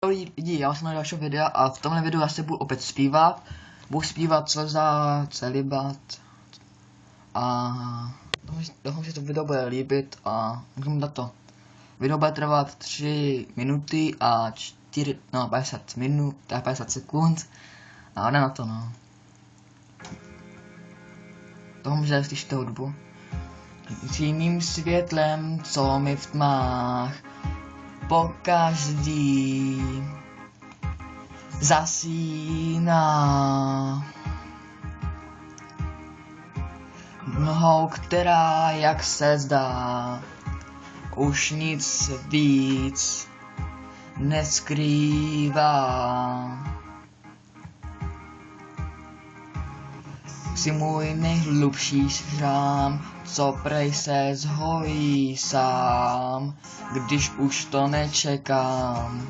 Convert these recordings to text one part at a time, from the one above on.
Lidi, já jsem na dalšího videa a v tomhle videu já se budu opět zpívat. Budu zpívat co za celibat. A doufám, že to video bude líbit a můžeme na to. Video bude trvat 3 minuty a 50 minut, 50 sekund. A jde na to, no. Doufám, že slyšíte hudbu. Tím světlem, co mi v tmách pokaždý zasíná, nohou, která, jak se zdá, už nic víc neskrývá. Si můj nejhlubší šrám, co prej se zhojí sám, když už to nečekám.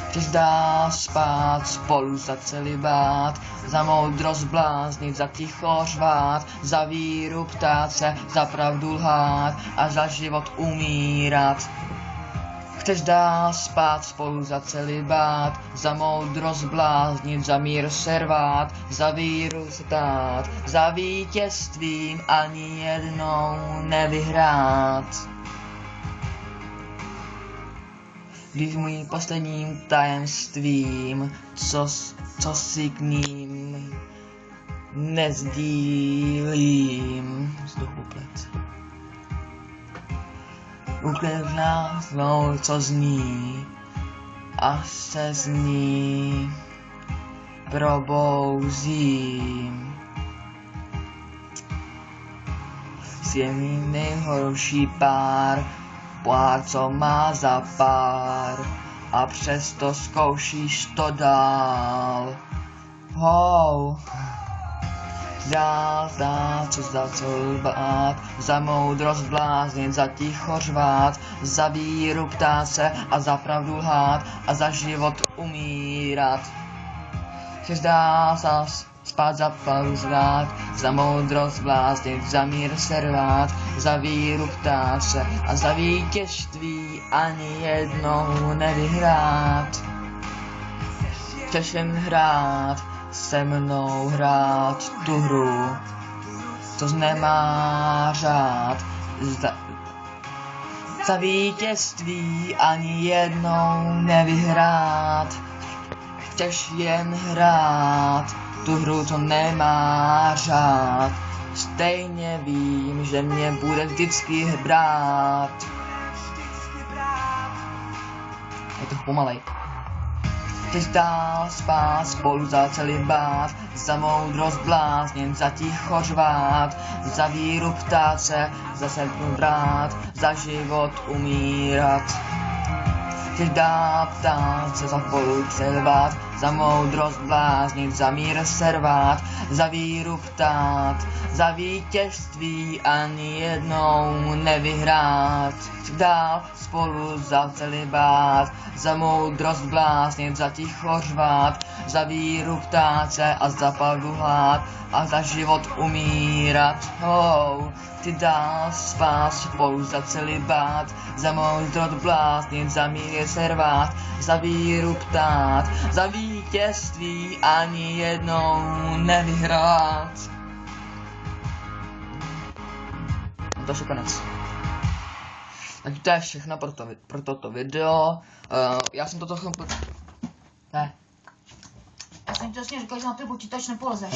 Chceš dá spát, spolu za celibát, za moudrost bláznit, za ticho řvát, za víru ptát se, za pravdu lhát a za život umírat. Chceš dá spát, spolu za celibát, za moudrost bláznit, za mír servát, za víru stát, za vítězstvím ani jednou nevyhrát. Když můj posledním tajemstvím, co si k ním nezdílím. Uklidná znou, co zní, a se z ní probouzím. Je mi nejhorší pár, co má za pár, a přesto zkoušíš to dál. Dál, co za celibát, za moudrost bláznit, za ticho řvát, za víru ptát se a za pravdu lhát a za život umírat. Chceš dál spát, za pravdu zvát, za moudrost bláznit, za mír servát, za víru ptát se a za vítězství ani jednou nevyhrát. Chceš jen hrát, se mnou hrát tu hru, co nemá řád, za vítězství ani jednou nevyhrát. Chceš jen hrát tu hru, co nemá řád, stejně vím, že mě bude vždycky brát. Je to pomalej. Chceš dál spát, spolu za celibát, za moudrost bláznit, za ticho řvát, za víru ptát se, za sedm brát, za život umírat. Chceš dál ptát se, za spolu celibát, za moudrost bláznit, za mír servát, za víru ptát, za vítězství ani jednou nevyhrát. Chceš dál spolu za celibát, za moudrost bláznit, za ticho řvát, za víru ptát se a za pravdu lhát a za život umírat. Ty dál spát, spolu za celibát, za moudrost bláznit, za mír servát, za víru ptát, za vítězství ani jednou nevyhrát. To je konec. Tak to je všechno pro toto video. Já jsem toto Já jsem přesně říkal, že na ten počítač nepolezeš.